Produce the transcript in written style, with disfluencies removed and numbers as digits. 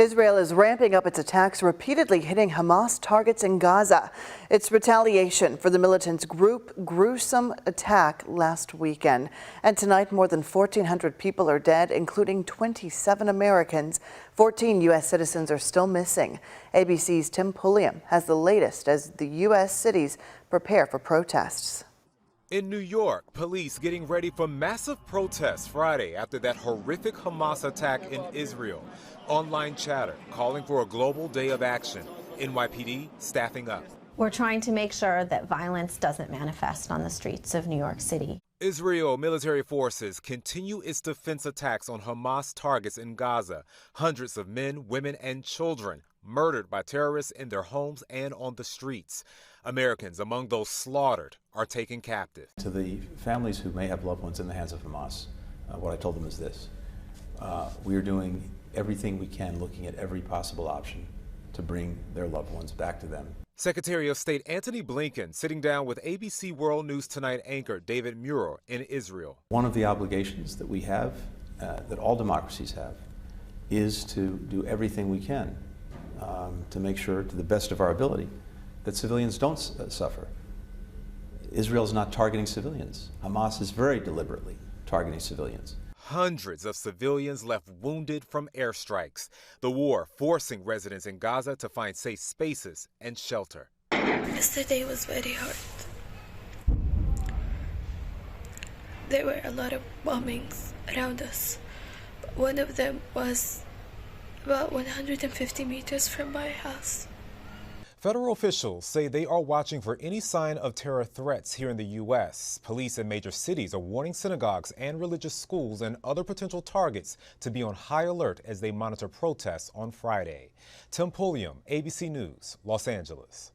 Israel is ramping up its attacks, repeatedly hitting Hamas targets in Gaza. It's retaliation for the militants' gruesome attack last weekend. And tonight, more than 1,400 people are dead, including 27 Americans. 14 U.S. citizens are still missing. ABC's Tim Pulliam has the latest as the U.S. cities prepare for protests. In New York, police getting ready for massive protests Friday after that horrific Hamas attack in Israel. Online chatter calling for a global day of action. NYPD staffing up. We're trying to make sure that violence doesn't manifest on the streets of New York City. Israel military forces continue its defense attacks on Hamas targets in Gaza. Hundreds of men, women, and children murdered by terrorists in their homes and on the streets. Americans among those slaughtered are taken captive. To the families who may have loved ones in the hands of Hamas, what I told them is this. We are doing everything we can, looking at every possible option to bring their loved ones back to them. Secretary of State Antony Blinken sitting down with ABC World News Tonight anchor David Muir in Israel. One of the obligations that we have, that all democracies have, is to do everything we can to make sure, to the best of our ability, that civilians don't suffer. Israel is not targeting civilians. Hamas is very deliberately targeting civilians. Hundreds of civilians left wounded from airstrikes. The war forcing residents in Gaza to find safe spaces and shelter. Yesterday was very hard. There were a lot of bombings around us. One of them was about 150 meters from my house. Federal officials say they are watching for any sign of terror threats here in the U.S. Police in major cities are warning synagogues and religious schools and other potential targets to be on high alert as they monitor protests on Friday. Tim Pulliam, ABC News, Los Angeles.